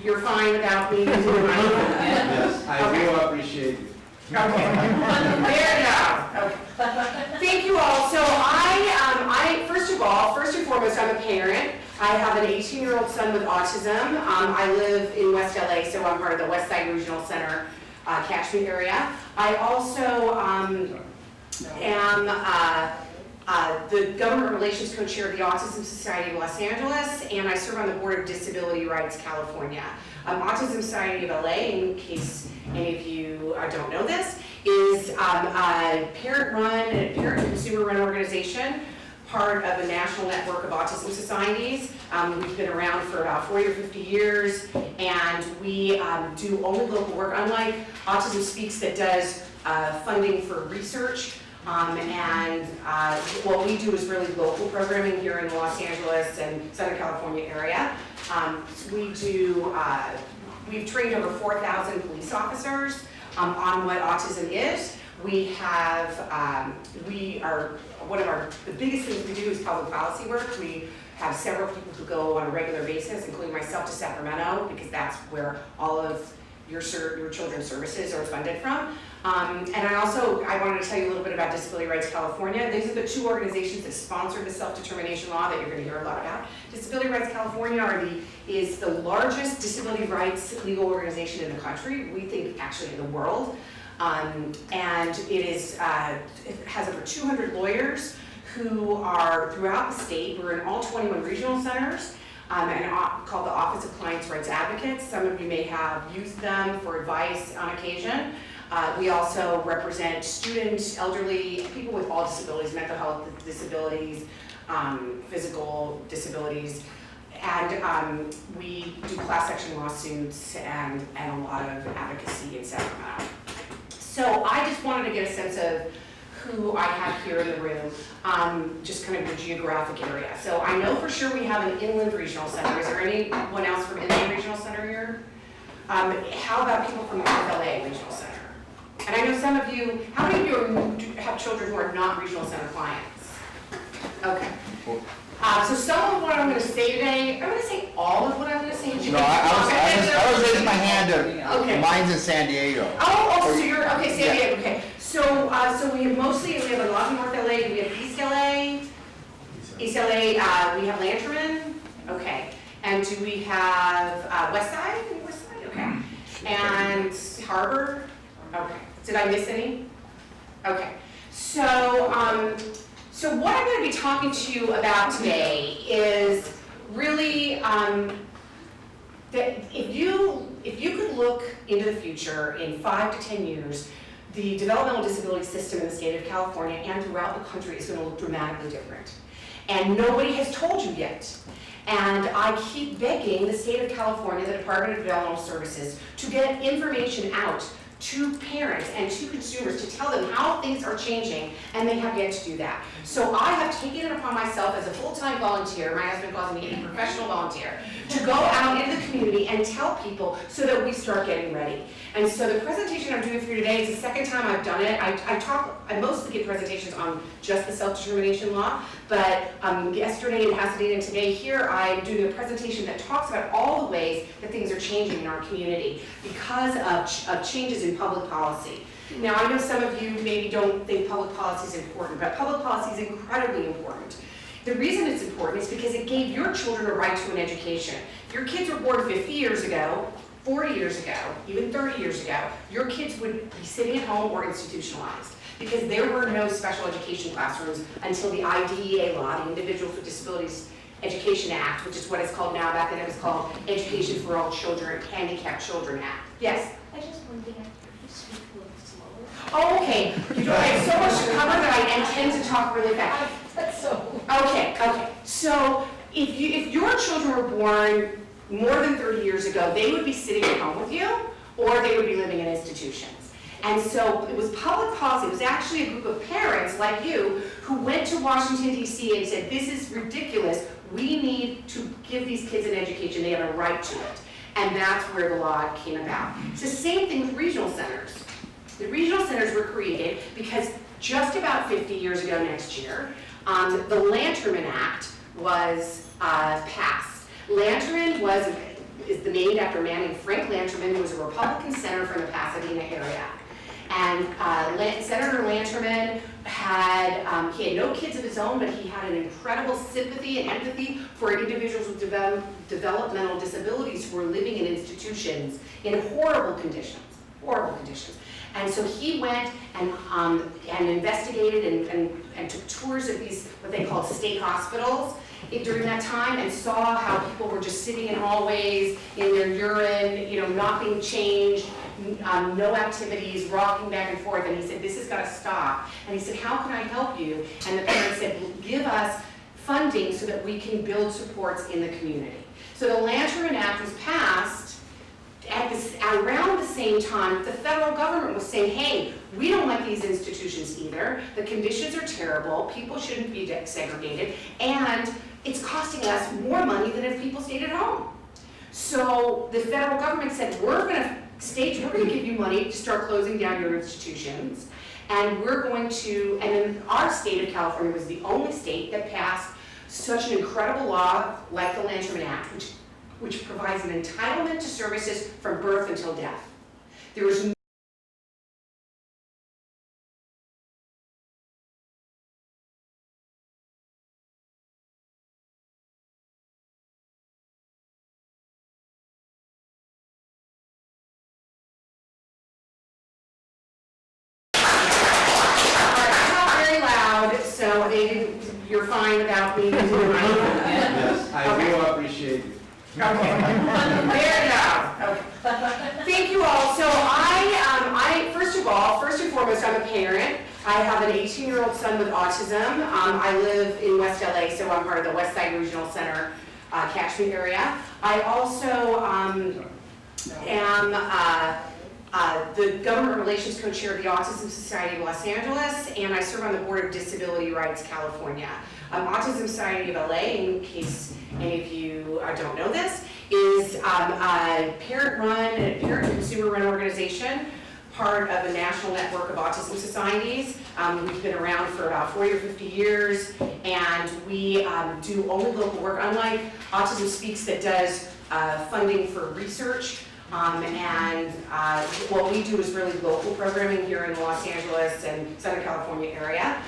you're fine without me using the mic? Yes, I Okay. do appreciate you. Okay. There you go. Okay. Thank you all. So first and foremost, I'm a parent. I have an 18-year-old son with autism. I live in West LA, so I'm part of the West Side Regional Center catchment area. I also am the Government Relations Co-Chair of the Autism Society of Los Angeles, and I serve on the Board of Disability Rights California. Autism Society of LA, in case any of you don't know this, is a parent consumer-run organization, part of a national network of autism societies. We've been around for about 40 or 50 years, and we do only local work, unlike Autism Speaks that does funding for research. What we do is really local programming here in the Los Angeles and Southern California area. We've trained over 4,000 police officers on what autism is. The biggest things we do is public policy work. We have several people who go on a regular basis, including myself, to Sacramento, because that's where all of your children's services are funded from. And I wanted to tell you a little bit about Disability Rights California. These are the two organizations that sponsor the self-determination law that you're going to hear a lot about. Disability Rights California is the largest disability rights legal organization in the country, we think actually in the world. And it has over 200 lawyers who are throughout the state. We're in all 21 regional centers. Called the Office of Clients' Rights Advocates. Some of you may have used them for advice on occasion. We also represent students, elderly, people with all disabilities, mental health disabilities, physical disabilities, and we do class action lawsuits and a lot of advocacy in Sacramento. So I just wanted to get a sense of who I have here in the room, just kind of the geographic area. So I know for sure we have an Inland Regional Center. Is there anyone else from Inland Regional Center here? How about people from North LA Regional Center? And I know some of you, how many of you have children who are not Regional Center clients? Okay. So some of what I'm going to say today, I'm going to say all of what I'm going to say today. No, I was raising my hand Okay. Mine's in San Diego. So you're, okay, San Diego, okay. So we have a lot in North LA, we have East LA, we have Lanterman, okay. And do we have West Side? Okay. And Harbor, okay. Did I miss any? Okay. So what I'm going to be talking to you about today is really that if you could look into the future in 5 to 10 years, the developmental disability system in the state of California and throughout the country is going to look dramatically different. And nobody has told you yet. And I keep begging the state of California, the Department of Developmental Services, to get information out to parents and to consumers to tell them how things are changing, and they have yet to do that. So I have taken it upon myself as a full-time volunteer, my husband calls me a professional volunteer, to go out into the community and tell people so that we start getting ready. And so the presentation I'm doing for you today is the second time I've done it. I mostly give presentations on just the self-determination law, but yesterday in Pasadena and today here, I'm doing a presentation that talks about all the ways that things are changing in our community because of changes in public policy. Now, I know some of you maybe don't think public policy is important, but public policy is incredibly important. The reason it's important is because it gave your children a right to an education. If your kids were born 50 years ago, 40 years ago, even 30 years ago, your kids would be sitting at home or institutionalized because there were no special education classrooms until the IDEA law, the Individuals with Disabilities Education Act, which is what it's called now. Back then it was called Education for All Children, Handicapped Children Act. Yes? I just one thing, I you speak a little slower. Oh, okay. I have so much to cover that I intend to talk really fast. That's so. Okay. So if your children were born more than 30 years ago, they would be sitting at home with you, or they would be living in institutions. And so it was public policy. It was actually a group of parents like you who went to Washington, D.C. and said, this is ridiculous. We need to give these kids an education. They have a right to it. And that's where the law came about. It's the same thing with regional centers. The regional centers were created because just about 50 years ago next year, the Lanterman Act was passed. Lanterman was is named after a man named Frank Lanterman, who was a Republican senator from the Pasadena area. And Senator Lanterman had, he had no kids of his own, but he had an incredible sympathy and empathy for individuals with developmental disabilities who were living in institutions in horrible conditions. And so he went and investigated and took tours of these, what they called state hospitals during that time, and saw how people were just sitting in hallways, in their urine, not being changed, no activities, rocking back and forth. And he said, this has got to stop. And he said, how can I help you? And the parents said, give us funding so that we can build supports in the community. So the Lanterman Act was passed around the same time the federal government was saying, hey, we don't like these institutions either. The conditions are terrible. People shouldn't be segregated. And it's costing us more money than if people stayed at home. So the federal government said, we're going to give you money to start closing down your institutions. And and then our state of California was the only state that passed such an incredible law like the Lanterman Act, which provides an entitlement to services from birth until death. There was no so you're fine without me using the microphone? Yes, I Okay. do appreciate you. Okay. There you go. Okay. Thank you all. So first and foremost, I'm a parent. I have an 18-year-old son with autism. I live in West LA, so I'm part of the West Side Regional Center catchment area. I also am the Government Relations Co-Chair of the Autism Society of Los Angeles, and I serve on the Board of Disability Rights California. Autism Society of LA, in case any of you don't know this, is a parent consumer-run organization, part of a national network of autism societies. We've been around for about 40 or 50 years, and we do only local work, unlike Autism Speaks that does funding for research. What we do is really local programming here in the Los Angeles and Southern California area.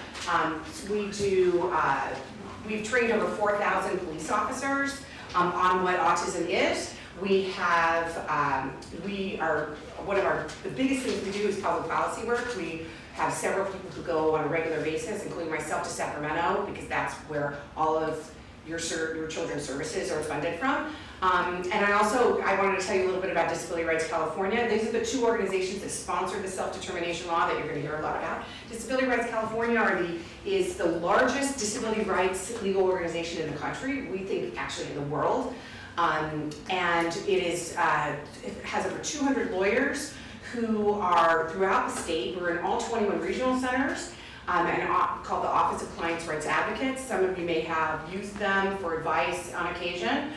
We've trained over 4,000 police officers on what autism is. The biggest things we do is public policy work. We have several people who go on a regular basis, including myself, to Sacramento, because that's where all of your children's services are funded from. And I wanted to tell you a little bit about Disability Rights California. These are the two organizations that sponsored the self-determination law that you're going to hear a lot about. Disability Rights California is the largest disability rights legal organization in the country, we think actually in the world. And it has over 200 lawyers who are throughout the state. We're in all 21 regional centers. Called the Office of Clients' Rights Advocates. Some of you may have used them for advice on occasion.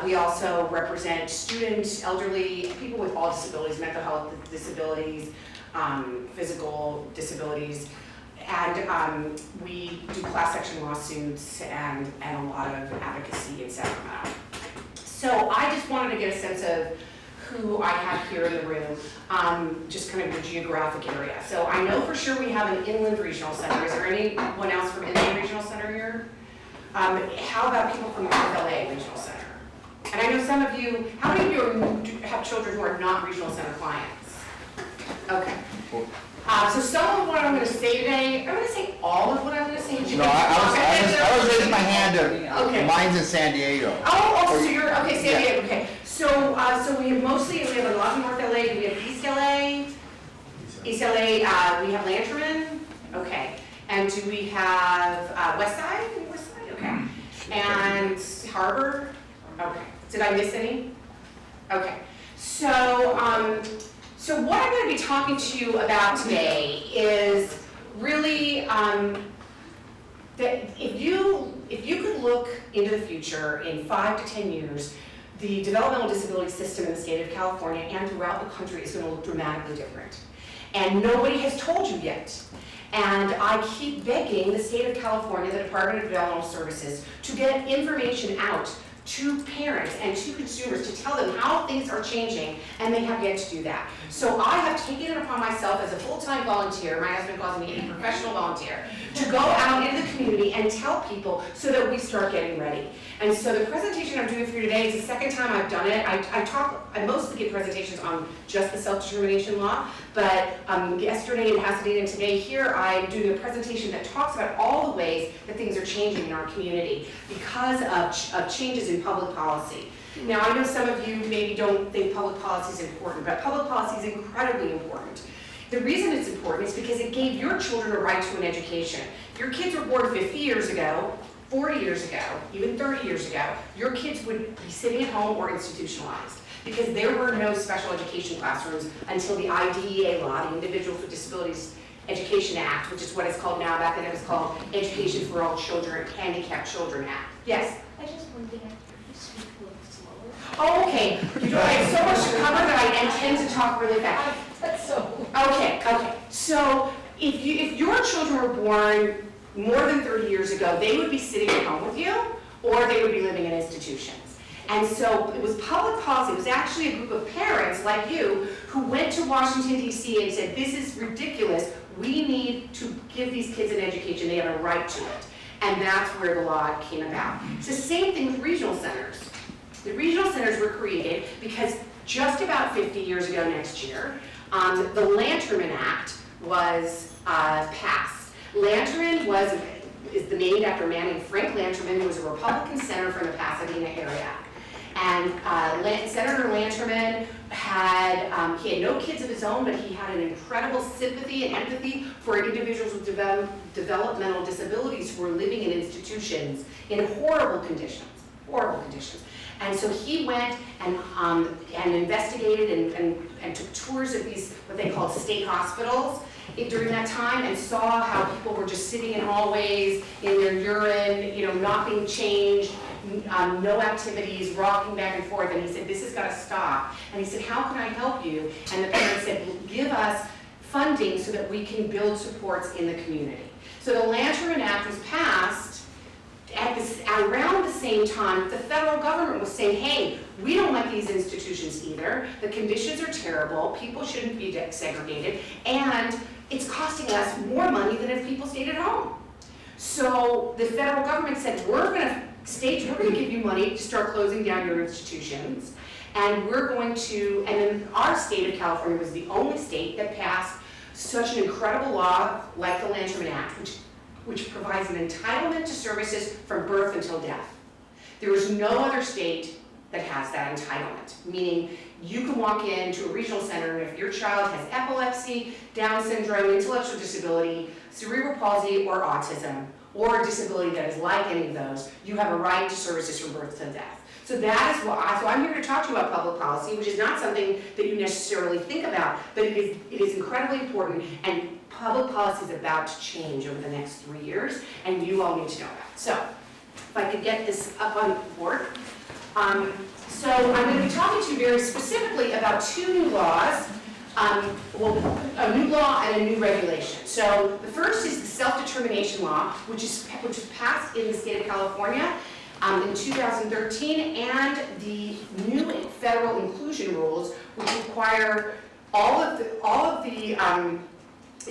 We also represent students, elderly, people with all disabilities, mental health disabilities, physical disabilities, and we do class action lawsuits and a lot of advocacy in Sacramento. So I just wanted to get a sense of who I have here in the room, just kind of the geographic area. So I know for sure we have an Inland Regional Center. Is there anyone else from Inland Regional Center here? How about people from North LA Regional Center? And I know some of you, how many of you have children who are not Regional Center clients? Okay. So some of what I'm going to say today, I'm going to say all of what I'm going to say today. No, I was raising my hand to, okay. Mine's in San Diego. So you're, okay, San Diego, okay. So we have a lot in North LA. Do we have East LA? East LA, we have Lanterman, okay. And do we have West Side? West Side, okay. And Harbor, okay. Did I miss any? Okay. So what I'm going to be talking to you about today is really that if you could look into the future in 5 to 10 years, the developmental disability system in the state of California and throughout the country is going to look dramatically different. And nobody has told you yet. And I keep begging the state of California, the Department of Developmental Services, to get information out to parents and to consumers to tell them how things are changing, and they have yet to do that. So I have taken it upon myself as a full-time volunteer, my husband calls me a professional volunteer, to go out into the community and tell people so that we start getting ready. And so the presentation I'm doing for you today is the second time I've done it. I mostly give presentations on just the self-determination law, but yesterday in Pasadena and today here, I'm doing a presentation that talks about all the ways that things are changing in our community because of changes in public policy. Now, I know some of you maybe don't think public policy is important, but public policy is incredibly important. The reason it's important is because it gave your children a right to an education. If your kids were born 50 years ago, 40 years ago, even 30 years ago, your kids would be sitting at home or institutionalized because there were no special education classrooms until the IDEA law, the Individuals with Disabilities Education Act, which is what it's called now. Back then it was called Education for All Children, Handicapped Children Act. Yes? I just one thing, you speak a little slower. Oh, okay. You know, I have so much to cover that I intend to talk really fast. That's so. Okay. So if your children were born more than 30 years ago, they would be sitting at home with you, or they would be living in institutions. And so it was public policy. It was actually a group of parents like you who went to Washington, D.C. and said, this is ridiculous. We need to give these kids an education. They have a right to it. And that's where the law came about. It's the same thing with regional centers. The regional centers were created because just about 50 years ago next year, the Lanterman Act was passed. Lanterman is named after a man named Frank Lanterman, who was a Republican senator from the Pasadena area. And Senator Lanterman he had no kids of his own, but he had an incredible sympathy and empathy for individuals with developmental disabilities who were living in institutions in horrible conditions. And so he went and investigated and took tours of these, what they called state hospitals during that time, and saw how people were just sitting in hallways in their urine, not being changed, no activities, rocking back and forth. And he said, this has got to stop. And he said, how can I help you? And the parents said, give us funding so that we can build supports in the community. So the Lanterman Act was passed around the same time the federal government was saying, hey, we don't like these institutions either. The conditions are terrible. People shouldn't be segregated. And it's costing us more money than if people stayed at home. So the federal government said, we're going to give you money to start closing down your institutions. And then our state of California was the only state that passed such an incredible law like the Lanterman Act, which provides an entitlement to services from birth until death. There is no other state that has that entitlement, meaning you can walk into a regional center and if your child has epilepsy, Down syndrome, intellectual disability, cerebral palsy, or autism, or a disability that is like any of those, you have a right to services from birth to death. So that is why, so I'm here to talk to you about public policy, which is not something that you necessarily think about, but it is incredibly important, and public policy is about to change over the next 3 years, and you all need to know that. So, if I could get this up on the board. So I'm going to be talking to you very specifically about two new laws, a new law and a new regulation. So the first is the self-determination law, which was passed in the state of California in 2013, and the new federal inclusion rules, which require all of the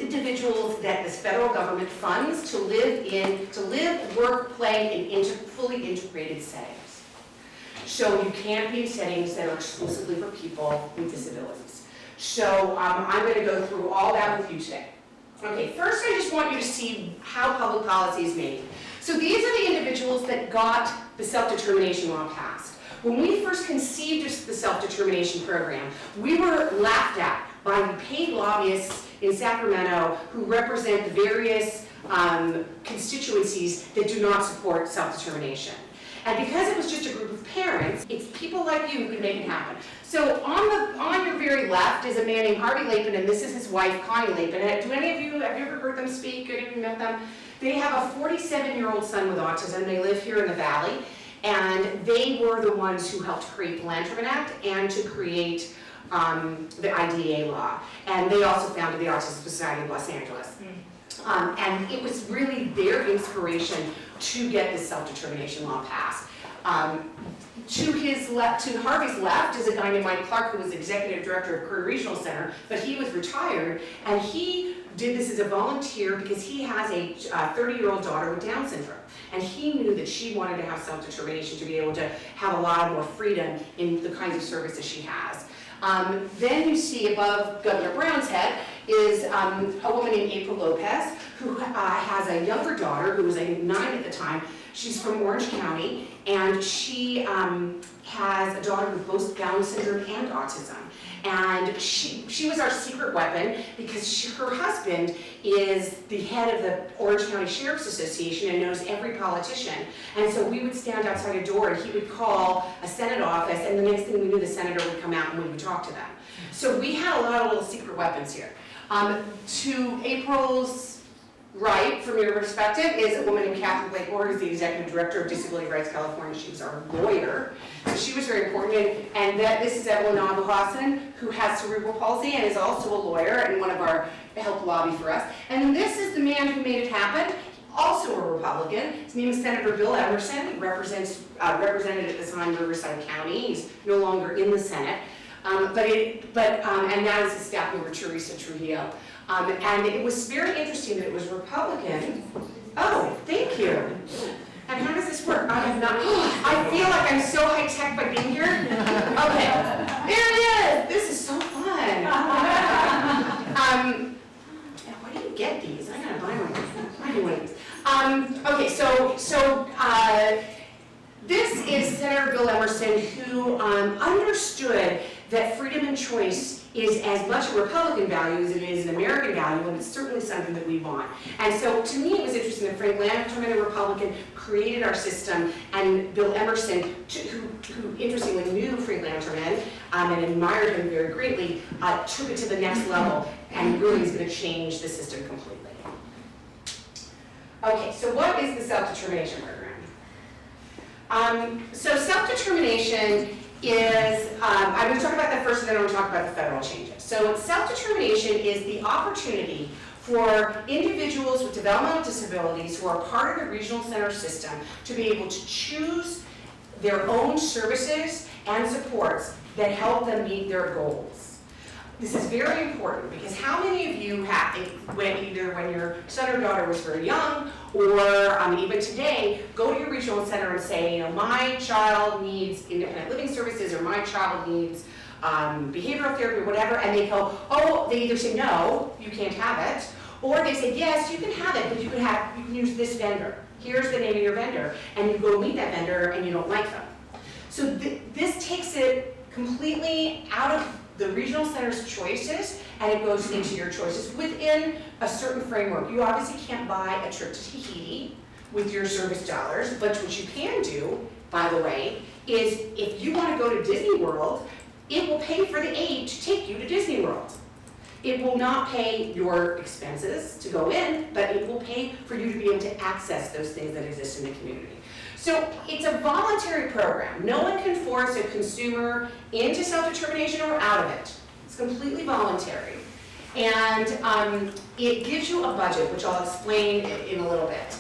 individuals that this federal government funds to live, work, play in fully integrated settings. So you can't be in settings that are exclusively for people with disabilities. So I'm going to go through all that with you today. Okay, first I just want you to see how public policy is made. So these are the individuals that got the self-determination law passed. When we first conceived the self-determination program, we were laughed at by paid lobbyists in Sacramento who represent the various constituencies that do not support self-determination. And because it was just a group of parents, it's people like you who can make it happen. So on your very left is a man named Harvey Lapin, and this is his wife, Connie Lapin. Do any of you, have you ever heard them speak? Any of you met them? They have a 47-year-old son with autism. They live here in the Valley, and they were the ones who helped create the Lanterman Act and to create the IDEA law. And they also founded the Autism Society of Los Angeles. And it was really their inspiration to get this self-determination law passed. To his left, to Harvey's left is a guy named Mike Clark, who was executive director of Curry Regional Center, but he was retired, and he did this as a volunteer because he has a 30-year-old daughter with Down syndrome. And he knew that she wanted to have self-determination to be able to have a lot more freedom in the kinds of services she has. Then you see above Governor Brown's head is a woman named April Lopez, who has a younger daughter who was 9 at the time. She's from Orange County, and she has a daughter with both Down syndrome and autism. And she was our secret weapon because her husband is the head of the Orange County Sheriff's Association and knows every politician. And so we would stand outside a door and he would call a Senate office, and the next thing we knew, the senator would come out and we would talk to them. So we had a lot of little secret weapons here. To April's right, from your perspective, is a woman named Catherine Blake Orr, who's the executive director of Disability Rights California. She was our lawyer, so she was very important. And this is Evelyn Abu-Hassan, who has cerebral palsy and is also a lawyer and one of our help lobby for us. And this is the man who made it happen, also a Republican. His name is Senator Bill Emerson. He represented at the time Riverside County. He's no longer in the Senate. And that is his staff member, Teresa Trujillo. And it was very interesting that it was Republican. Oh, thank you. And how does this work? I have not, I feel like I'm so high-tech by being here. Okay, there it is. This is so fun. Where do you get these? I gotta buy one of these. Okay, so this is Senator Bill Emerson, who understood that freedom and choice is as much a Republican value as it is an American value, and it's certainly something that we want. And so to me it was interesting that Frank Lanterman, a Republican, created our system, and Bill Emerson, who interestingly knew Frank Lanterman and admired him very greatly, took it to the next level and really is going to change the system completely. Okay, so what is the self-determination program? So self-determination is, I'm going to talk about that first and then I'm going to talk about the federal changes. So self-determination is the opportunity for individuals with developmental disabilities who are part of the regional center system to be able to choose their own services and supports that help them meet their goals. This is very important because how many of you have, either when your son or daughter was very young or even today, go to your regional center and say, you know, my child needs independent living services or my child needs behavioral therapy or whatever, and they go, oh, they either say no, you can't have it, or they say yes, you can have it, but you can use this vendor. Here's the name of your vendor, and you go meet that vendor and you don't like them. So this takes it completely out of the regional center's choices, and it goes into your choices within a certain framework. You obviously can't buy a trip to Tahiti with your service dollars, but what you can do, by the way, is if you want to go to Disney World, it will pay for the aid to take you to Disney World. It will not pay your expenses to go in, but it will pay for you to be able to access those things that exist in the community. So it's a voluntary program. No one can force a consumer into self-determination or out of it. It's completely voluntary. And it gives you a budget, which I'll explain in a little bit.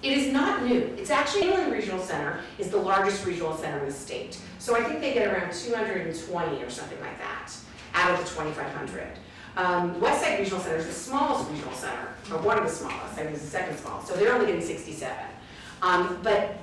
It is not new. It's actually, Inland Regional Center is the largest regional center in the state. So I think they get around 220 or something like that out of the 2,500. Westside Regional Center is the smallest regional center, or one of the smallest, I think it's the second smallest, so they're only getting 67. But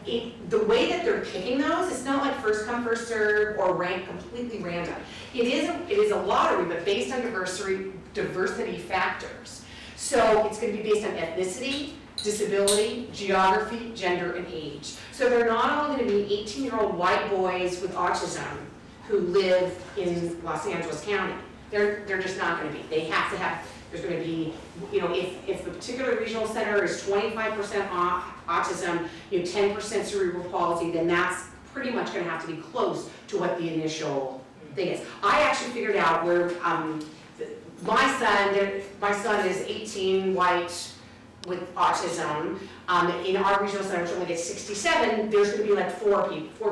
the way that they're picking those, it's not like first come, first serve, or rank completely random. It is a lottery, but based on diversity factors. So it's going to be based on ethnicity, disability, geography, gender, and age. So they're not only going to be 18-year-old white boys with autism who live in Los Angeles County. They're just not going to be. They have to have, there's going to be, you know, if the particular regional center is 25% autism, you know, 10% cerebral palsy, then that's pretty much going to have to be close to what the initial thing is. I actually figured out where my son is 18, white, with autism. In our regional center, which only gets 67, there's going to be like four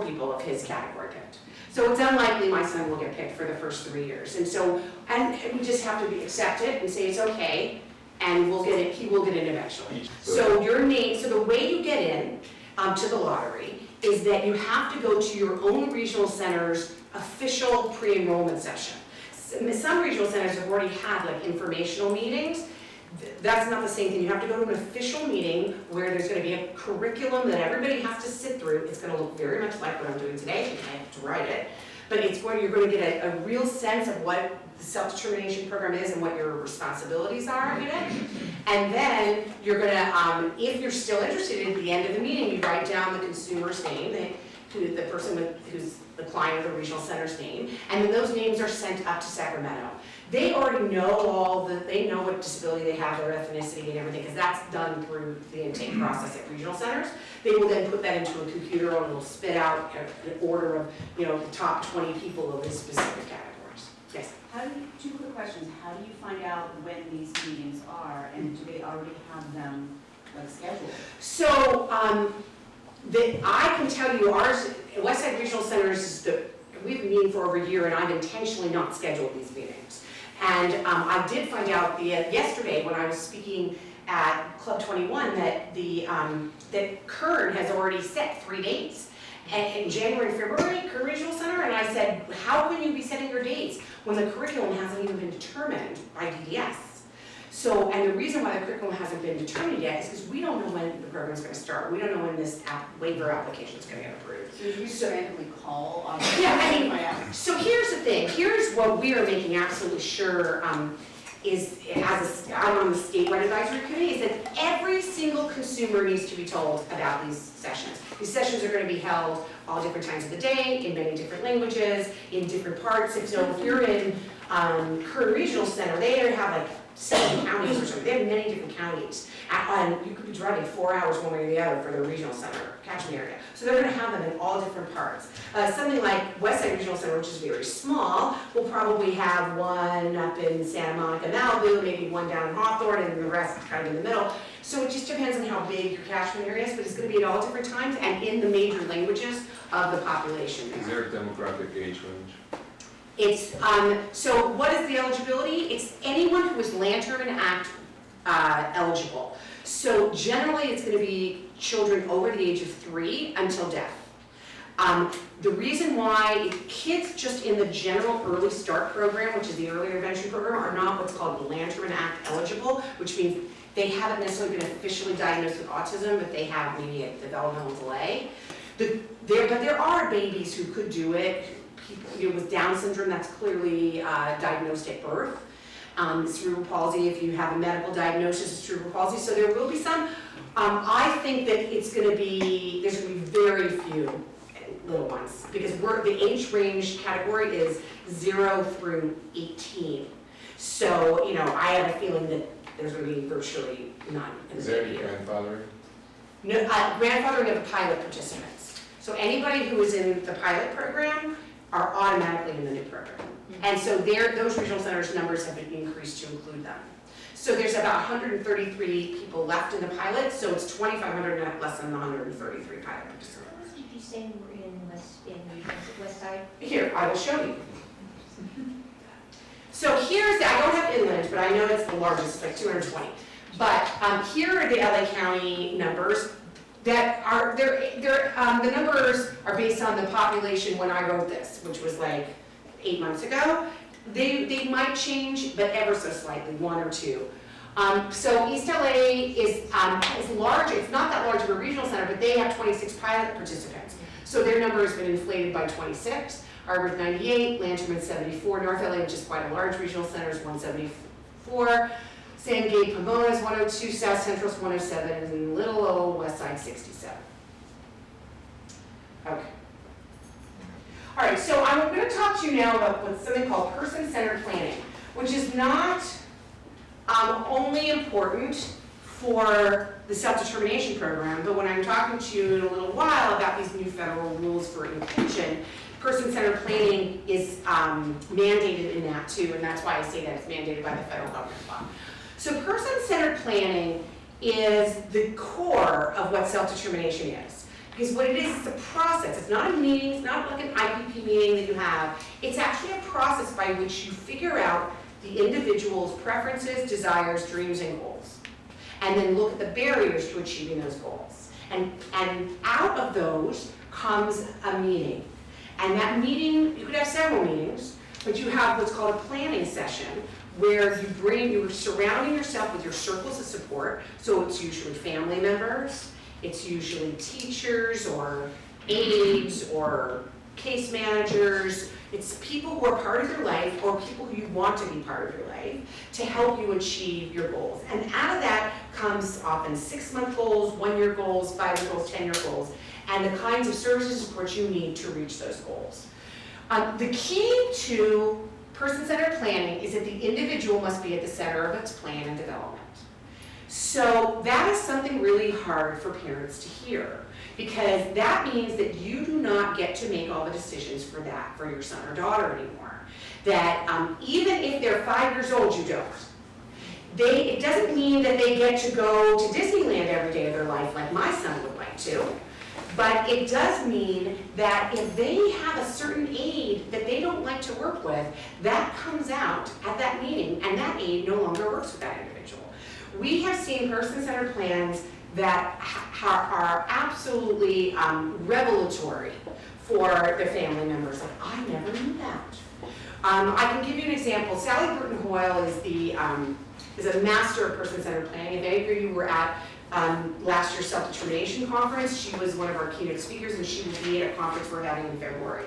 people of his category picked. So it's unlikely my son will get picked for the first 3 years. And so, and we just have to accept it and say it's okay, and we'll get it, he will get in eventually. So your name, so the way you get in to the lottery is that you have to go to your own regional center's official pre-enrollment session. Some regional centers have already had like informational meetings. That's not the same thing. You have to go to an official meeting where there's going to be a curriculum that everybody has to sit through. It's going to look very much like what I'm doing today, because I have to write it. But you're going to get a real sense of what the self-determination program is and what your responsibilities are in it. And then you're going to, if you're still interested, at the end of the meeting, you write down the consumer's name, the person who's the client of the regional center's name, and then those names are sent up to Sacramento. They already know they know what disability they have, their ethnicity and everything, because that's done through the intake process at regional centers. They will then put that into a computer and it'll spit out an order of, the top 20 people of these specific categories. Yes? Two quick questions. How do you find out when these meetings are, and do they already have them scheduled? So, I can tell you ours, Westside Regional Centers, we've been meeting for over a year, and I've intentionally not scheduled these meetings. And I did find out yesterday when I was speaking at Club 21 that that Kern has already set 3 dates. And in January and February, Kern Regional Center, and I said, how can you be setting your dates when the curriculum hasn't even been determined by DDS? So, and the reason why the curriculum hasn't been determined yet is because we don't know when the program's going to start. We don't know when this waiver application is going to get approved. So you just randomly call on. So here's the thing. Here's what we are making absolutely sure I'm on the statewide advisory committee, is that every single consumer needs to be told about these sessions. These sessions are going to be held all different times of the day, in many different languages, in different parts. If you're in Kern Regional Center, they have like 7 counties or something. They have many different counties. You could be driving 4 hours one way or the other for their regional center, catchment area. So they're going to have them in all different parts. Something like Westside Regional Center, which is very small, will probably have one up in Santa Monica, Malibu, maybe one down in Hawthorne, and the rest kind of in the middle. So it just depends on how big your catchment area is, but it's going to be at all different times and in the major languages of the population. Is there a demographic age range? It's, so what is the eligibility? It's anyone who is Lantern Act eligible. So generally it's going to be children over the age of 3 until death. The reason why kids just in the general early start program, which is the early intervention program, are not what's called Lantern Act eligible, which means they haven't necessarily been officially diagnosed with autism, but they have maybe a developmental delay. But there are babies who could do it. People with Down syndrome, that's clearly diagnosed at birth. Cerebral palsy, if you have a medical diagnosis of cerebral palsy, so there will be some. I think that there's going to be very few little ones, because the age range category is 0 through 18. So, I have a feeling that there's going to be virtually none in the Is there any year. grandfathering? No, grandfathering of the pilot participants. So anybody who is in the pilot program are automatically in the new program. And so those regional centers numbers have been increased to include them. So there's about 133 people left in the pilot, so it's 2,500 less than the 133 pilot participants. What did you say were in West Side? Here, I will show you. So I don't have inland, but I know it's the largest, it's like 220. But here are the LA County numbers that are, the numbers are based on the population when I wrote this, which was like 8 months ago. They might change, but ever so slightly, 1 or 2. So East LA is large. It's not that large of a regional center, but they have 26 pilot participants. So their number has been inflated by 26. Arbor's 98, Lantern 74, North LA, which is quite a large regional center, is 174. Sandgate, Pomona is 102, South Central is 107, and little old West Side 67. Okay. All right, so I'm going to talk to you now about what's something called person-centered planning, which is not only important for the self-determination program, but when I'm talking to you in a little while about these new federal rules for inclusion, person-centered planning is mandated in that too, and that's why I say that it's mandated by the federal government law. So person-centered planning is the core of what self-determination is. Because what it is, it's a process. It's not a meeting, it's not like an IPP meeting that you have. It's actually a process by which you figure out the individual's preferences, desires, dreams, and goals. And then look at the barriers to achieving those goals. And out of those comes a meeting. And that meeting, you could have several meetings, but you have what's called a planning session, where you're surrounding yourself with your circles of support. So it's usually family members, it's usually teachers or aides or case managers. It's people who are part of your life or people who you want to be part of your life to help you achieve your goals. And out of that comes often 6-month goals, 1-year goals, 5-year goals, 10-year goals, and the kinds of services and support you need to reach those goals. The key to person-centered planning is that the individual must be at the center of its plan and development. So that is something really hard for parents to hear, because that means that you do not get to make all the decisions for your son or daughter anymore. That even if they're 5 years old, you don't. It doesn't mean that they get to go to Disneyland every day of their life like my son would like to. But it does mean that if they have a certain aide that they don't like to work with, that comes out at that meeting, and that aide no longer works with that individual. We have seen person-centered plans that are absolutely revelatory for the family members. Like, I never knew that. I can give you an example. Sally Burton-Hoyle is a master of person-centered planning. If any of you were at last year's self-determination conference, she was one of our keynote speakers, and she will be at a conference we're having in February.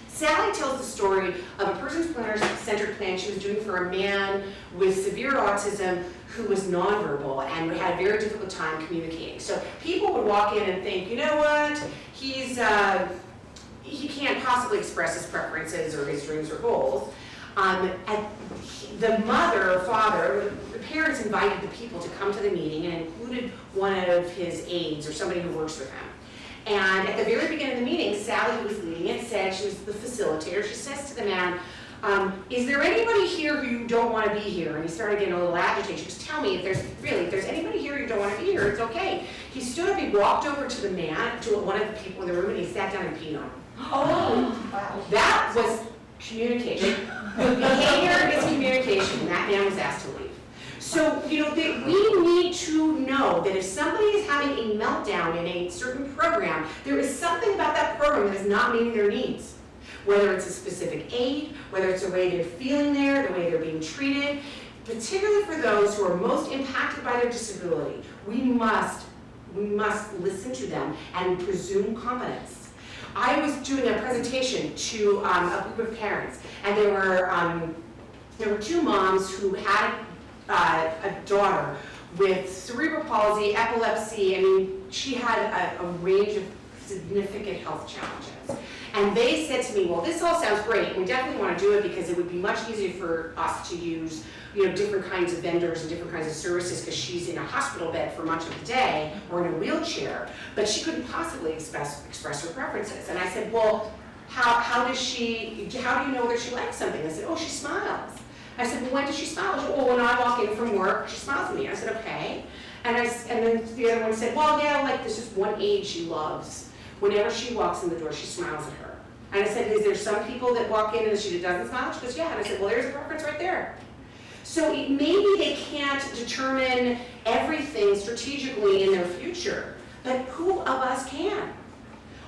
Sally tells the story of a person-centered plan she was doing for a man with severe autism who was nonverbal and had a very difficult time communicating. So people would walk in and think, you know what, he can't possibly express his preferences or his dreams or goals. And the mother or father, the parents invited the people to come to the meeting and included one of his aides or somebody who works with him. And at the very beginning of the meeting, Sally, who was leading it, said, she was the facilitator, she says to the man, is there anybody here who you don't want to be here? And he started getting a little agitated. She goes, tell me, if there's anybody here you don't want to be here, it's okay. He stood up, he walked over to the man, to one of the people in the room, and he sat down and peed on him. Oh, wow. That was communication. Behavior is communication, and that man was asked to leave. So, we need to know that if somebody is having a meltdown in a certain program, there is something about that program that is not meeting their needs. Whether it's a specific aid, whether it's the way they're feeling there, the way they're being treated, particularly for those who are most impacted by their disability, we must listen to them and presume competence. I was doing a presentation to a group of parents, and there were 2 moms who had a daughter with cerebral palsy, epilepsy. I mean, she had a range of significant health challenges. And they said to me, well, this all sounds great, and we definitely want to do it because it would be much easier for us to use different kinds of vendors and different kinds of services, because she's in a hospital bed for much of the day or in a wheelchair, but she couldn't possibly express her preferences. And I said, well, how do you know whether she likes something? I said, oh, she smiles. I said, well, when does she smile? She said, well, when I walk in from work, she smiles at me. I said, okay. And then the other one said, well, yeah, like there's just one aide she loves. Whenever she walks in the door, she smiles at her. And I said, is there some people that walk in and she doesn't smile? She goes, yeah. And I said, well, there's a preference right there. So maybe they can't determine everything strategically in their future, but who of us can?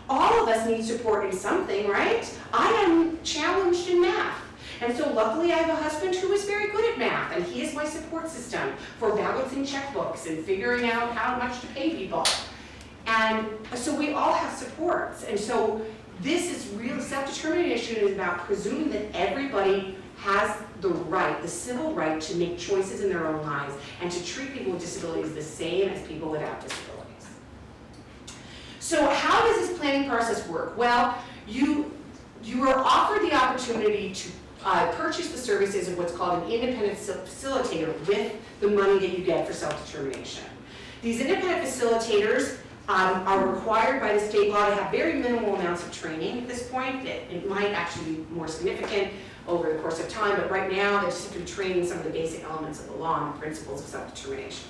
All of us need support in something, right? I am challenged in math. And so luckily I have a husband who is very good at math, and he is my support system for balancing checkbooks and figuring out how much to pay people. And so we all have supports. And so this is real self-determination is about presuming that everybody has the right, the civil right, to make choices in their own lives and to treat people with disabilities the same as people without disabilities. So how does this planning process work? Well, you are offered the opportunity to purchase the services of what's called an independent facilitator with the money that you get for self-determination. These independent facilitators are required by the state law to have very minimal amounts of training at this point. It might actually be more significant over the course of time, but right now they're simply training some of the basic elements of the law and the principles of self-determination.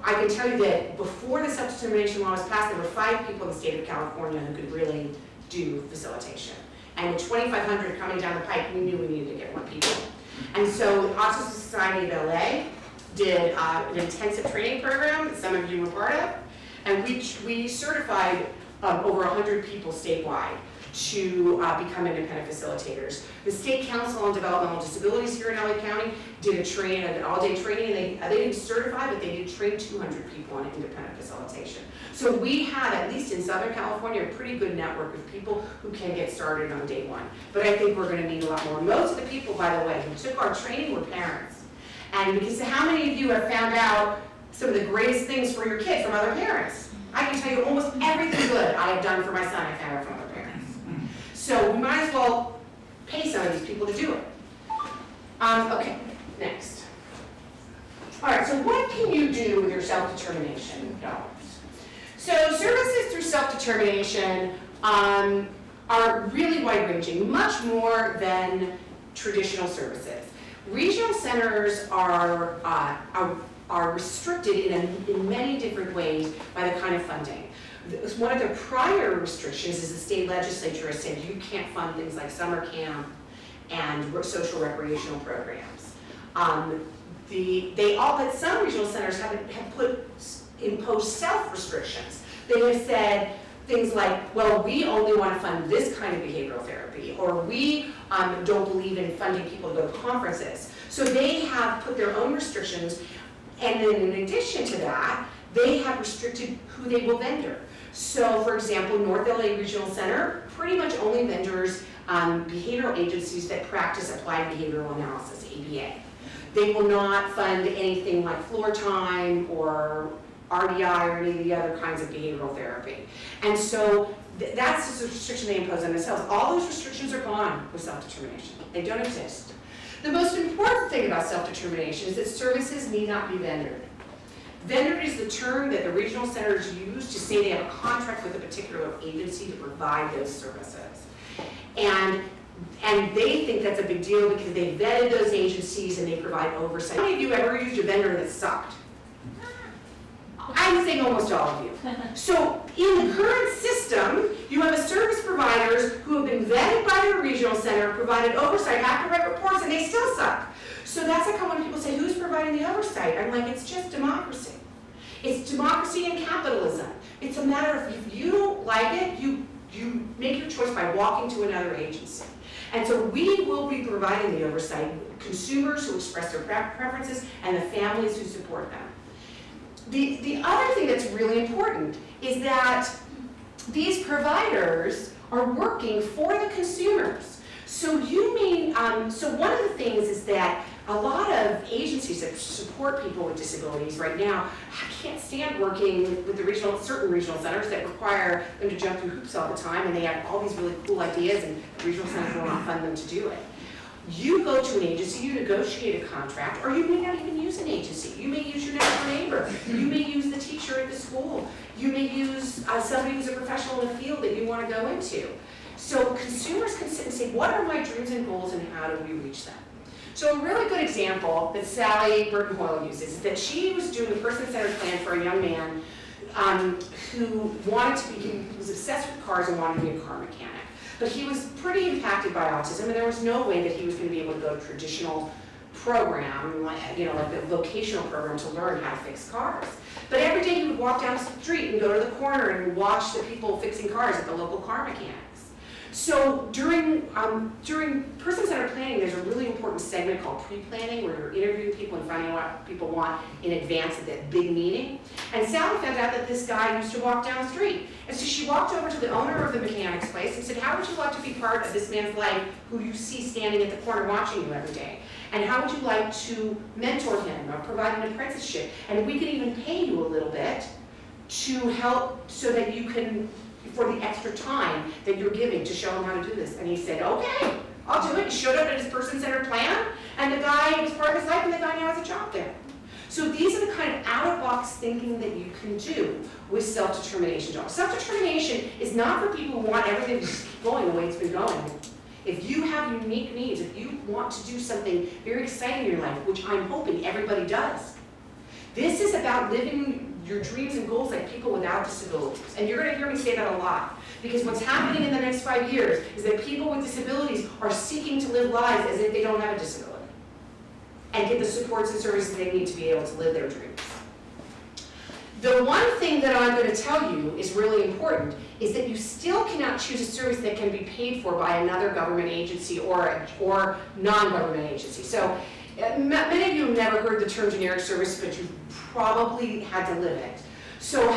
I can tell you that before the self-determination law was passed, there were 5 people in the state of California who could really do facilitation. And with 2,500 coming down the pike, we knew we needed to get more people. And so the Autism Society of LA did an intensive training program that some of you were part of, and we certified over 100 people statewide to become independent facilitators. The State Council on Developmental Disabilities here in LA County did an all-day training, and they didn't certify, but they did train 200 people on independent facilitation. So we have, at least in Southern California, a pretty good network of people who can get started on day one. But I think we're gonna need a lot more. Most of the people, by the way, who took our training were parents. And because how many of you have found out some of the greatest things for your kid from other parents? I can tell you almost everything good I have done for my son, I found out from other parents. So we might as well pay some of these people to do it. Okay, next. All right, so what can you do with your self-determination dollars? So services through self-determination are really wide-ranging, much more than traditional services. Regional centers are restricted in many different ways by the kind of funding. One of the prior restrictions is the state legislature has said you can't fund things like summer camp and social recreational programs. But some regional centers have imposed self-restrictions. They have said things like, well, we only want to fund this kind of behavioral therapy, or we don't believe in funding people to go to conferences. So they have put their own restrictions, and then in addition to that, they have restricted who they will vendor. So for example, North LA Regional Center pretty much only vendors behavioral agencies that practice applied behavioral analysis, ABA. They will not fund anything like floor time or RDI or any of the other kinds of behavioral therapy. And so that's the restriction they impose on themselves. All those restrictions are gone with self-determination. They don't exist. The most important thing about self-determination is that services need not be vendored. Vendored is the term that the regional centers use to say they have a contract with a particular agency to provide those services. And they think that's a big deal because they vetted those agencies and they provide oversight. How many of you ever used a vendor that sucked? I'm saying almost all of you. So in the current system, you have a service providers who have been vetted by their regional center, provided oversight, have to write reports, and they still suck. So that's like when people say, who's providing the oversight? I'm like, it's just democracy. It's democracy and capitalism. It's a matter of if you don't like it, you make your choice by walking to another agency. And so we will be providing the oversight, consumers who express their preferences and the families who support them. The other thing that's really important is that these providers are working for the consumers. So so one of the things is that a lot of agencies that support people with disabilities right now can't stand working with the certain regional centers that require them to jump through hoops all the time, and they have all these really cool ideas, and the regional centers will not fund them to do it. You go to an agency, you negotiate a contract, or you may not even use an agency. You may use your next door neighbor. You may use the teacher at the school. You may use somebody who's a professional in the field that you want to go into. So consumers can sit and say, what are my dreams and goals and how do we reach them? So a really good example that Sally Burton-Hoyle uses is that she was doing a person-centered plan for a young man who was obsessed with cars and wanted to be a car mechanic. But he was pretty impacted by autism, and there was no way that he was going to be able to go to a traditional program, like the vocational program to learn how to fix cars. But every day he would walk down the street and go to the corner and watch the people fixing cars at the local car mechanics. So during person-centered planning, there's a really important segment called pre-planning, where you're interviewing people and finding out what people want in advance of that big meeting. And Sally found out that this guy used to walk down the street. And so she walked over to the owner of the mechanic's place and said, how would you like to be part of this man's life who you see standing at the corner watching you every day? And how would you like to mentor him or provide an apprenticeship? And we could even pay you a little bit to help so that you can, for the extra time that you're giving to show him how to do this. And he said, okay, I'll do it. He showed up at his person-centered plan, and the guy, it was part of his life, and the guy now has a job there. So these are the kind of out-of-box thinking that you can do with self-determination dollars. Self-determination is not for people who want everything to keep going the way it's been going. If you have unique needs, if you want to do something very exciting in your life, which I'm hoping everybody does, this is about living your dreams and goals like people without disabilities. And you're going to hear me say that a lot. Because what's happening in the next 5 years is that people with disabilities are seeking to live lives as if they don't have a disability. and get the supports and services they need to be able to live their dreams. The one thing that I'm going to tell you is really important is that you still cannot choose a service that can be paid for by another government agency or non-government agency. So many of you have never heard the term generic service, but you've probably had to live it. So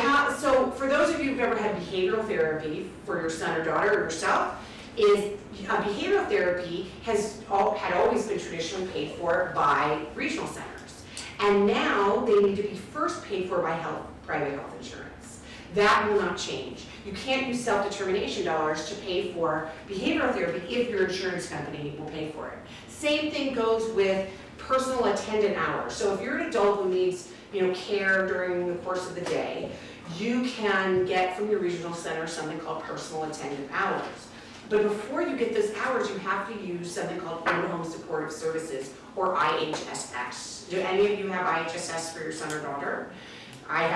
for those of you who've ever had behavioral therapy for your son or daughter or yourself, behavioral therapy had always been traditionally paid for by regional centers. And now they need to be first paid for by private health insurance. That will not change. You can't use self-determination dollars to pay for behavioral therapy if your insurance company will pay for it. Same thing goes with personal attendant hours. So if you're an adult who needs care during the course of the day, you can get from your regional center something called personal attendant hours. But before you get those hours, you have to use something called in-home supportive services, or IHSS. Do any of you have IHSS for your son or daughter? I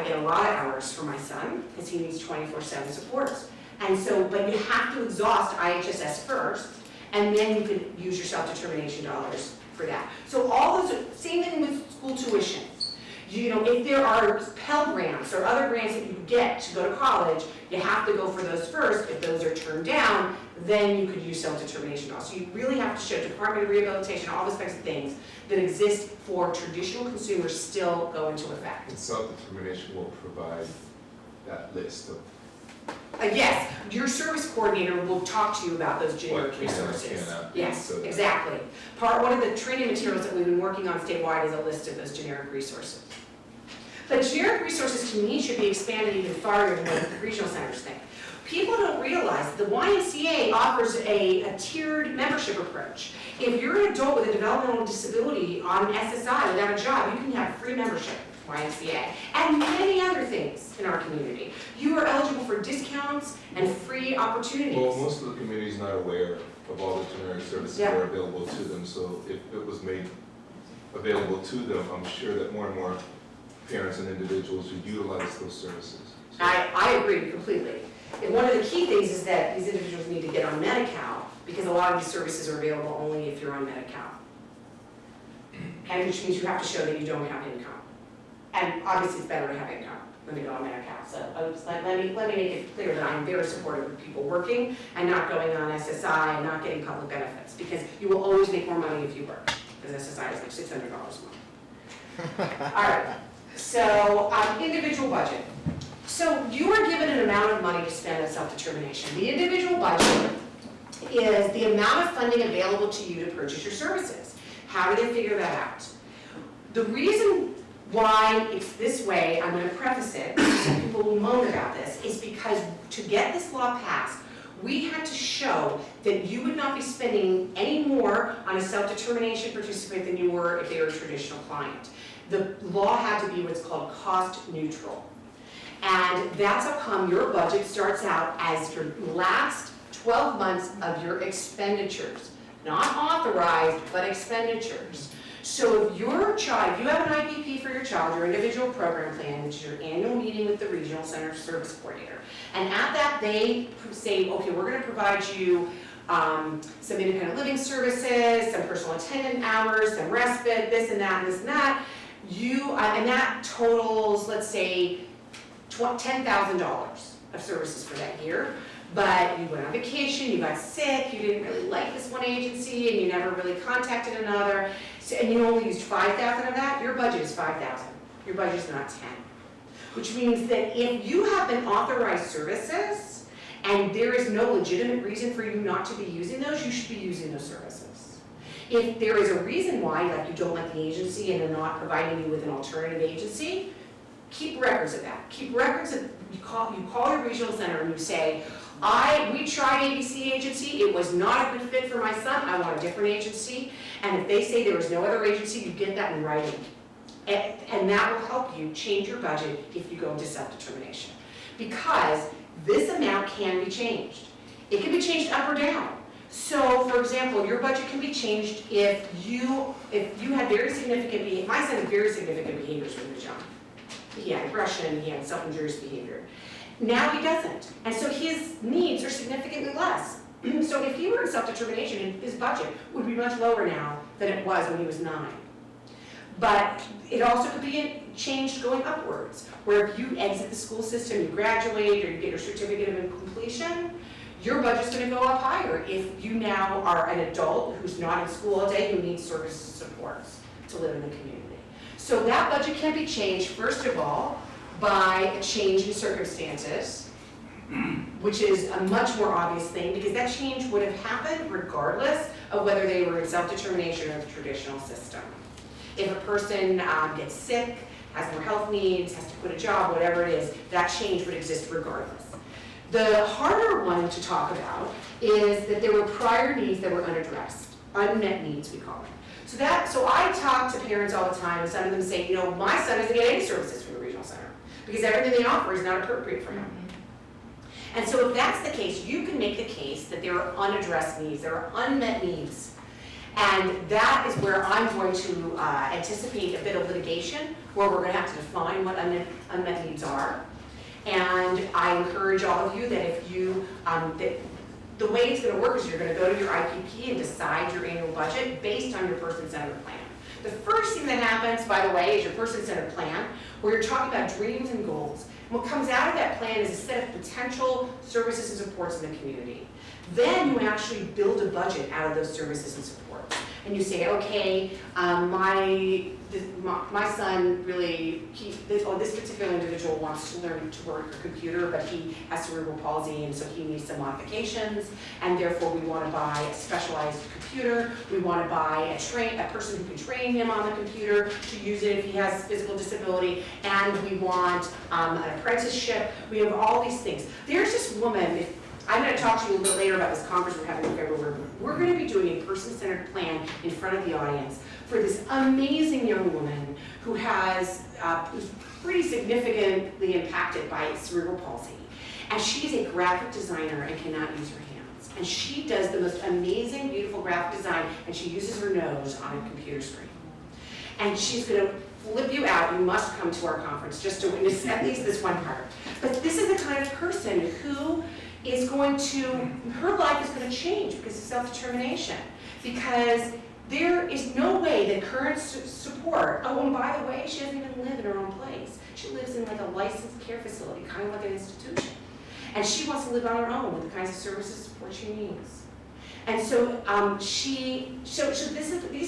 get a lot of hours for my son because he needs 24/7 supports. And so, but you have to exhaust IHSS first, and then you can use your self-determination dollars for that. So all those, same thing with school tuition. If there are Pell grants or other grants that you get to go to college, you have to go for those first. If those are turned down, then you could use self-determination dollars. So you really have to show Department of Rehabilitation, all those types of things that exist for traditional consumers still go into effect. And self-determination will provide that list of. Yes, your service coordinator will talk to you about those generic What can and resources. cannot. Yes, So that- exactly. One of the training materials that we've been working on statewide is a list of those generic resources. But generic resources to me should be expanded even farther than what the regional centers think. People don't realize that the YMCA offers a tiered membership approach. If you're an adult with a developmental disability on SSI without a job, you can have free membership with YMCA and many other things in our community. You are eligible for discounts and free opportunities. Well, most of the community is not aware of all the generic services that are available to them, so if it was made available to them, I'm sure that more and more parents and individuals would utilize those services. So- I agree completely. And one of the key things is that these individuals need to get on Medi-Cal because a lot of these services are available only if you're on Medi-Cal. And which means you have to show that you don't have income. And obviously it's better to have income than to go on Medi-Cal. So let me make it clear that I'm very supportive of people working and not going on SSI and not getting public benefits because you will always make more money if you work because SSI is like $600 a month. All right. So, individual budget. So you are given an amount of money to spend on self-determination. The individual budget is the amount of funding available to you to purchase your services. How do they figure that out? The reason why it's this way, I'm going to preface it, some people will moan about this, is because to get this law passed, we had to show that you would not be spending any more on a self-determination participant than you were if they were a traditional client. The law had to be what's called cost neutral. And that's how come your budget starts out as your last 12 months of your expenditures. Not authorized, but expenditures. So if your child, if you have an IPP for your child, your individual program plan, which is your annual meeting with the regional center service coordinator, and at that they say, okay, we're going to provide you some independent living services, some personal attendant hours, some respite, this and that, and this and that. And that totals, let's say, $10,000 of services for that year. But you went on vacation, you got sick, you didn't really like this one agency, and you never really contacted another, and you only used $5,000 of that, your budget is $5,000. Your budget is not $10,000. Which means that if you have been authorized services, and there is no legitimate reason for you not to be using those, you should be using those services. If there is a reason why, like you don't like the agency and they're not providing you with an alternative agency, keep records of that. Keep records of, you call your regional center and you say, we tried ABC agency, it was not a good fit for my son, I want a different agency. And if they say there was no other agency, you get that in writing. And that will help you change your budget if you go into self-determination. Because this amount can be changed. It can be changed up or down. So, for example, your budget can be changed if you had very significant behavior. My son had very significant behaviors when he was young. He had aggression, he had self-injurious behavior. Now he doesn't. And so his needs are significantly less. So if he were in self-determination, his budget would be much lower now than it was when he was 9. But it also could be changed going upwards, where if you exit the school system, you graduate, or you get your certificate of completion, your budget's gonna go up higher if you now are an adult who's not in school all day, who needs services and supports to live in the community. So that budget can be changed, first of all, by a change in circumstances, which is a much more obvious thing, because that change would have happened regardless of whether they were in self-determination or the traditional system. If a person gets sick, has more health needs, has to quit a job, whatever it is, that change would exist regardless. The harder one to talk about is that there were prior needs that were unaddressed, unmet needs we call them. So I talk to parents all the time, and some of them say, you know, my son doesn't get any services from the regional center because everything they offer is not appropriate for him. And so if that's the case, you can make the case that there are unaddressed needs, there are unmet needs. And that is where I'm going to anticipate a bit of litigation, where we're going to have to define what unmet needs are. And I encourage all of you that if you, the way it's going to work is you're going to go to your IPP and decide your annual budget based on your person-centered plan. The first thing that happens, by the way, is your person-centered plan, where you're talking about dreams and goals. And what comes out of that plan is a set of potential services and supports in the community. Then you actually build a budget out of those services and supports. And you say, okay, my son really, this particular individual wants to learn to work a computer, but he has cerebral palsy, and so he needs some modifications, and therefore we want to buy a specialized computer. We want to buy a person who can train him on the computer to use it if he has physical disability, and we want an apprenticeship. We have all these things. There's this woman, I'm going to talk to you a little bit later about this conference we're having in February. We're going to be doing a person-centered plan in front of the audience for this amazing young woman who who's pretty significantly impacted by cerebral palsy. And she is a graphic designer and cannot use her hands. And she does the most amazing, beautiful graphic design, and she uses her nose on a computer screen. And she's going to flip you out. You must come to our conference just to witness at least this one part. But this is the kind of person who is going to, her life is going to change because of self-determination. Because there is no way that current support, oh, and by the way, she doesn't even live in her own place. She lives in like a licensed care facility, kind of like an institution. And she wants to live on her own with the kinds of services and support she needs. And so these are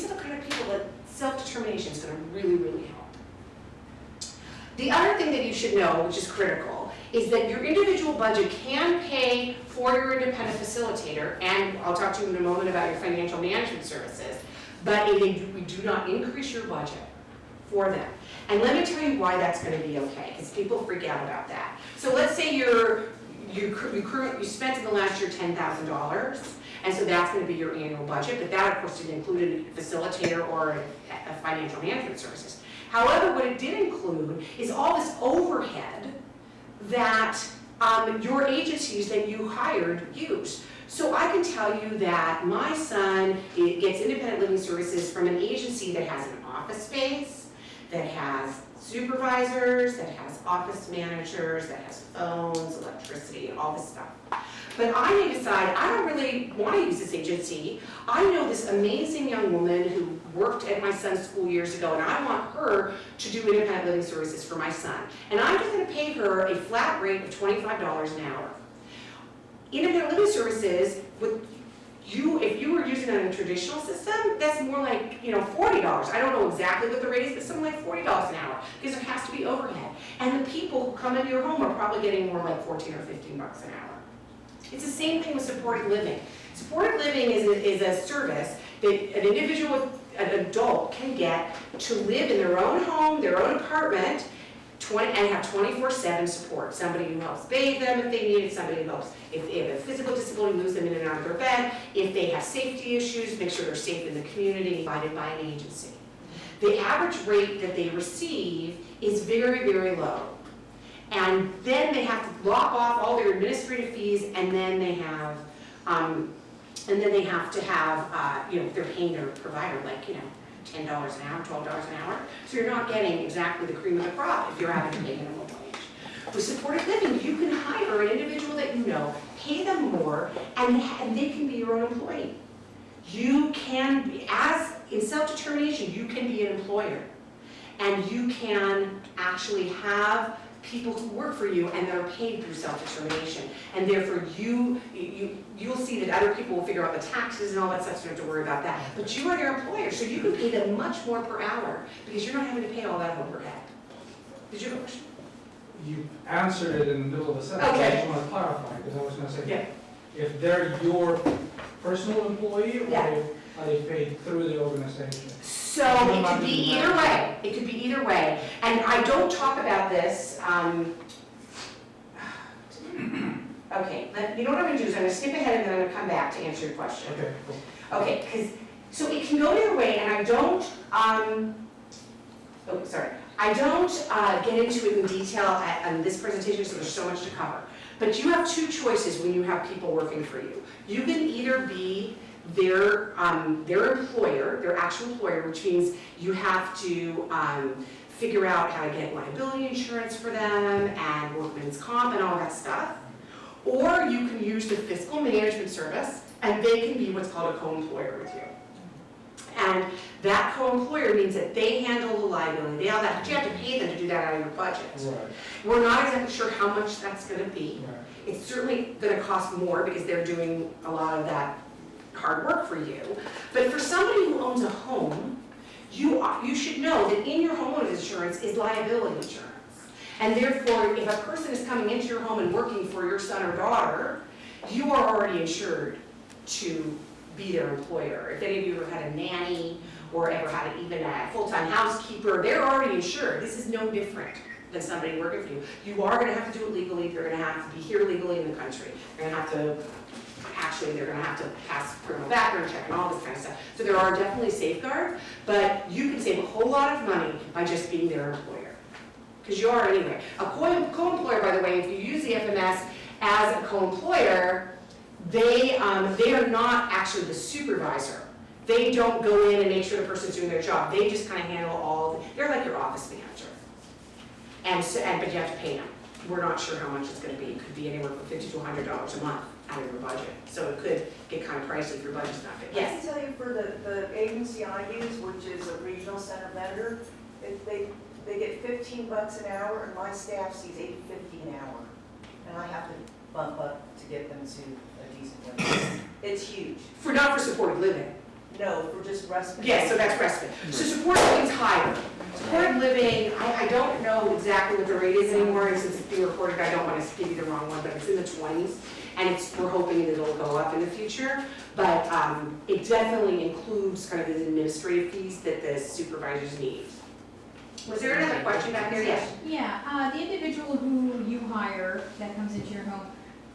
the kind of people that self-determination is going to really, really help. The other thing that you should know, which is critical, is that your individual budget can pay for your independent facilitator, and I'll talk to you in a moment about your financial management services, but we do not increase your budget for them. And let me tell you why that's going to be okay, because people freak out about that. So let's say you spent in the last year $10,000, and so that's going to be your annual budget, but that of course didn't include a facilitator or a financial management services. However, what it did include is all this overhead that your agencies that you hired use. So I can tell you that my son gets independent living services from an agency that has an office space, that has supervisors, that has office managers, that has phones, electricity, and all this stuff. But I may decide I don't really want to use this agency. I know this amazing young woman who worked at my son's school years ago, and I want her to do independent living services for my son. And I'm just going to pay her a flat rate of $25 an hour. Independent living services, if you were using it in a traditional system, that's more like $40. I don't know exactly what the rate is, but something like $40 an hour, because there has to be overhead. And the people who come into your home are probably getting more like $14 or $15 an hour. It's the same thing with supported living. Supported living is a service that an individual, an adult can get to live in their own home, their own apartment, and have 24/7 support. Somebody who helps bathe them if they need it, somebody who helps, if they have a physical disability, moves them in and out of their bed, if they have safety issues, make sure they're safe in the community, provided by an agency. The average rate that they receive is very, very low. And then they have to lock off all their administrative fees, and then they have, to have, they're paying their provider like, $10 an hour, $12 an hour. So you're not getting exactly the cream of the crop if you're having to pay minimum wage. With supported living, you can hire an individual that you know, pay them more, and they can be your own employee. You can be, as in self-determination, you can be an employer. and you can actually have people who work for you and that are paid through self-determination. And therefore you'll see that other people will figure out the taxes and all that stuff, so you don't have to worry about that. But you are their employer, so you can pay them much more per hour because you're not having to pay all that overhead. Did you have a question? You answered it in the middle of the sentence. Okay. I just want to clarify, because I was going to say, Yeah. if they're your personal employee, or Yeah. are they paid through the organization? So it could be either way, it could be either way. And I don't talk about this, okay, you know what I'm gonna do is I'm gonna skip ahead and then I'm gonna come back to answer your question. Okay, cool. Okay, because, so it can go either way, and I don't, I don't get into it in detail on this presentation, because there's so much to cover. But you have two choices when you have people working for you. You can either be their employer, their actual employer, which means you have to figure out how to get liability insurance for them and workman's comp and all that stuff. Or you can use the fiscal management service, and they can be what's called a co-employer with you. And that co-employer means that they handle the liability, they all that, but you have to pay them to do that out of your budget. Right, We're not exactly sure how much that's gonna be. right. It's certainly gonna cost more because they're doing a lot of that hard work for you. But for somebody who owns a home, you should know that in your homeowner's insurance is liability insurance. And therefore, if a person is coming into your home and working for your son or daughter, you are already insured to be their employer. If any of you ever had a nanny or ever had even a full-time housekeeper, they're already insured. This is no different than somebody working for you. You are gonna have to do it legally, they're gonna have to be here legally in the country. They're gonna have to pass criminal background check and all this kind of stuff. So there are definitely safeguards, but you can save a whole lot of money by just being their employer. Because you are anyway. A co-employer, by the way, if you use the FMS as a co-employer, they are not actually the supervisor. They don't go in and make sure the person's doing their job. They just kind of handle they're like your office manager. But you have to pay them. We're not sure how much it's going to be. It could be anywhere from $50 to $100 a month out of your budget. So it could get kind of pricey if your budget's not big. I Yes? can tell you for the agency I use, which is a regional center vendor, if they get $15 an hour, and my staff sees $8.50 an hour. And I have to bump up to get them to a decent wage. It's huge. Not for supported living. No, for just respite. Yeah, so that's respite. So supported living's higher. Supported living, I don't know exactly what the rate is anymore, and since it's being recorded, I don't want to give you the wrong one, but it's in the 20s, and we're hoping that it'll go up in the future. But it definitely includes kind of the administrative fees that the supervisors need. Was there another question back there? Yes. Yeah, the individual who you hire that comes into your home,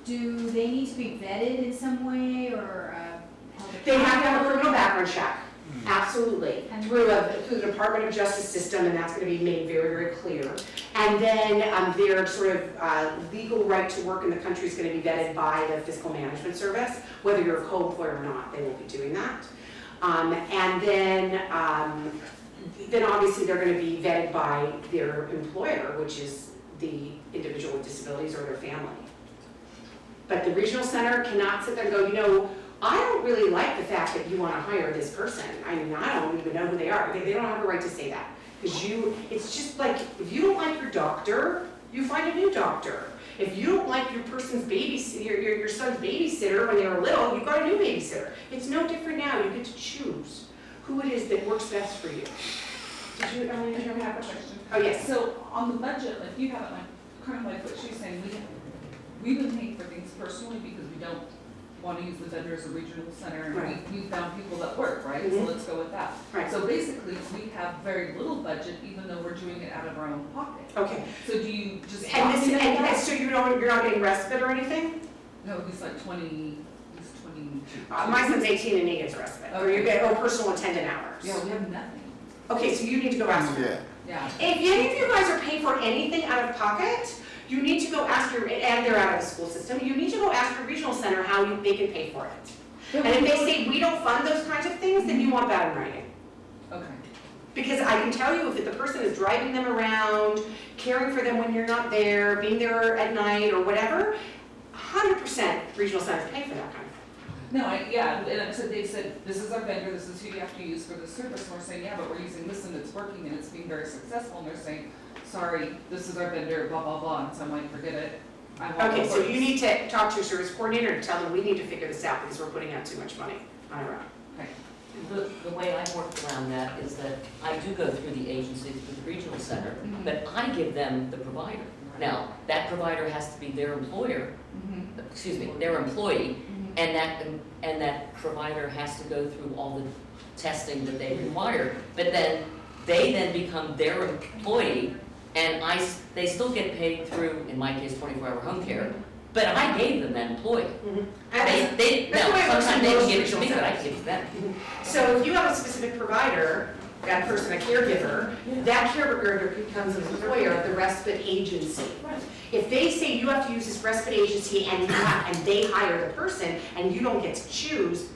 do they need to be vetted in some way or held They have to have a accountable? criminal background check, absolutely, And- through the Department of Justice system, and that's going to be made very, very clear. And then their sort of legal right to work in the country is going to be vetted by the Fiscal Management Service, whether you're a co-employer or not, they will be doing that. And then obviously they're going to be vetted by their employer, which is the individual with disabilities or their family. But the regional center cannot sit there and go, I don't really like the fact that you want to hire this person. I mean, I don't even know who they are. They don't have a right to say that. Because it's just like, if you don't like your doctor, you find a new doctor. If you don't like your person's babysitter, your son's babysitter when they were little, you've got a new babysitter. It's no different now. You get to choose who it is that works best for you. Did you have a question? Oh, yes. So on the budget, like you have it, like kind of like what she's saying, we've been paying for things personally because we don't want to use the vendor as a regional center, and Right. we found people that work, right? Mhm. So let's go with that. Right. So basically, we have very little budget, even though we're doing it out of our own pocket. Okay. So do you just? And lock in at that? so you're not getting respite or anything? No, he's like 20, he's 22. My son's 18 and he gets respite, or you get, or personal attendant hours. Yeah, we have nothing. Okay, so you need to go ask them. Yeah. Yeah. If any of you guys are paying for anything out of pocket, you need to go ask and they're out of the school system, you need to go ask your regional center how they can pay for it. And if they say, we don't fund those kinds of things, then you want that in writing. Okay. Because I can tell you if the person is driving them around, caring for them when you're not there, being there at night or whatever, 100% regional centers pay for that kind of thing. No, and so they've said, this is our vendor, this is who you have to use for this service, and we're saying, yeah, but we're using this and it's working and it's being very successful, and they're saying, sorry, this is our vendor, blah, blah, blah, and so I'm like, forget it. I want Okay, to so work. you need to talk to your service coordinator and tell them we need to figure this out because we're putting out too much money on our own. The way I work around that is that I do go through the agencies with the regional center, Mhm. but I give them the provider. Now, that provider has to be their employer, their employee, and that provider has to go through all the testing that they require. But then, they then become their employee, and they still get paid through, in my case, 24-hour home care, but I gave them that employee. And They, that's no, the way it works in sometimes they most give it to me, regional but I centers. give it to them. So if you have a specific provider, that person a caregiver, that caregiver becomes an employer of the respite agency. If they say you have to use this respite agency and they hire the person and you don't get to choose,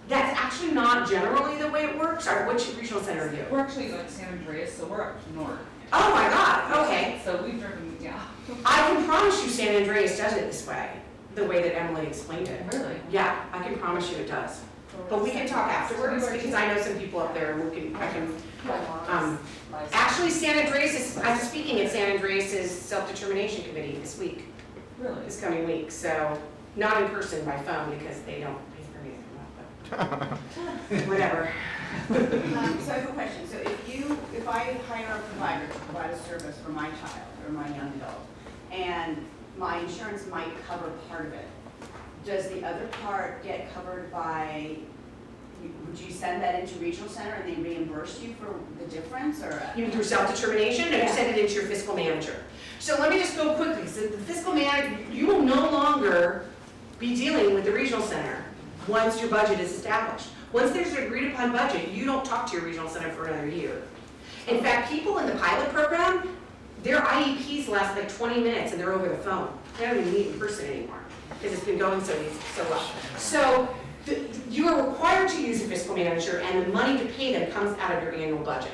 that's actually not generally the way it works. Or which regional center are you? We're actually like San Andreas, so we're up north. Oh my God, okay. So we've driven, yeah. I can promise you San Andreas does it this way, the way that Emily explained it. Really? Yeah, I can promise you it does. But we can talk afterwards because I know some people up there and I can, actually San Andreas is, I'm speaking at San Andreas' self-determination committee this week, Really? this coming week. So not in person, by phone because they don't pay for anything, but whatever. So I have a question. So if I hire a provider to provide a service for my child or my young adult, and my insurance might cover part of it, does the other part get covered by, would you send that into regional center and they reimburse you for the difference, or? You mean through self-determination, or you send it into your fiscal manager? So let me just go quickly. So the fiscal manager, you will no longer be dealing with the regional center once your budget is established. Once there's an agreed upon budget, you don't talk to your regional center for another year. In fact, people in the pilot program, their IEPs last like 20 minutes and they're over the phone. They don't even meet in person anymore because it's been going so well. So you are required to use a fiscal manager and the money to pay them comes out of your annual budget.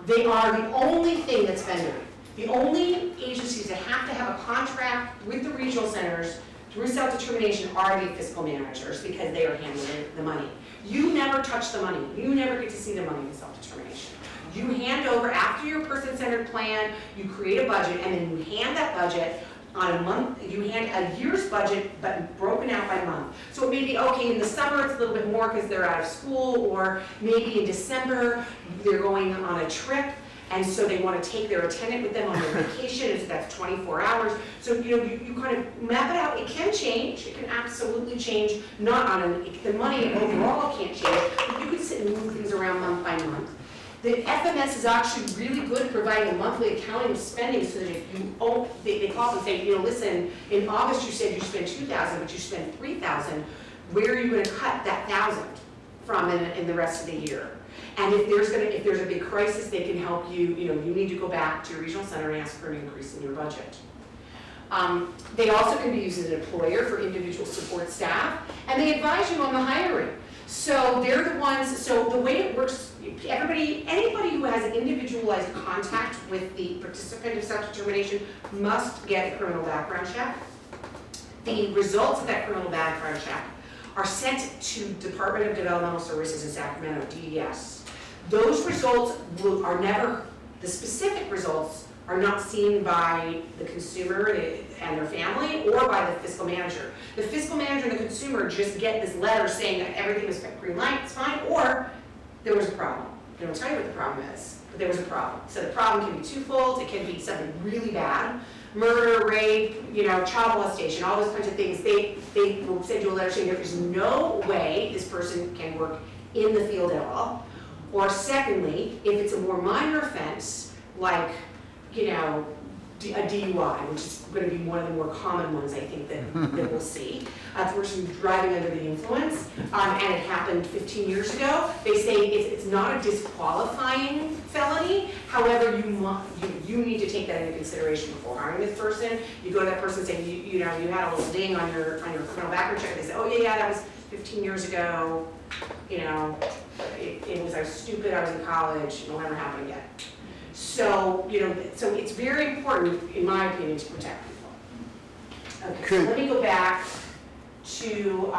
They are the only thing that's vendor. The only agencies that have to have a contract with the regional centers through self-determination are the fiscal managers because they are handling the money. You never touch the money. You never get to see the money in self-determination. You hand over, after your person-centered plan, you create a budget and then you hand that budget on a month, you hand a year's budget but broken out by month. So it may be, okay, in the summer it's a little bit more because they're out of school, or maybe in December they're going on a trip and so they want to take their attendant with them on their vacation, and so that's 24 hours. So you kind of map it out. It can change, it can absolutely change, not on the money overall can't change, but you can sit and move things around month by month. The FMS is actually really good at providing a monthly accounting of spending so that if you owe, they call up and say, listen, in August you said you spent $2,000, but you spent $3,000, where are you gonna cut that $1,000 from in the rest of the year? And if there's a big crisis, they can help you, you need to go back to your regional center and ask for an increase in your budget. They also can be used as an employer for individual support staff, and they advise you on the hiring. So they're the ones, so the way it works, anybody who has an individualized contact with the participant of self-determination must get a criminal background check. The results of that criminal background check are sent to Department of Developmental Services in Sacramento, DDS. Those results are never, the specific results are not seen by the consumer and their family or by the fiscal manager. The fiscal manager and the consumer just get this letter saying that everything is green light, it's fine, or there was a problem. They don't tell you what the problem is, but there was a problem. So the problem can be twofold. It can be something really bad, murder, rape, child molestation, all those kinds of things. They will send you a letter saying there is no way this person can work in the field at all. Or secondly, if it's a more minor offense, like, a DUI, which is going to be one of the more common ones, I think, that we'll see. A person driving under the influence, and it happened 15 years ago. They say it's not a disqualifying felony. However, you need to take that into consideration before hiring this person. You go to that person and say, you had a little ding on your criminal background check. They say, oh yeah, that was 15 years ago. I was stupid. I was in college. It'll never happen again. So, so it's very important, in my opinion, to protect people. Okay, so let me go back to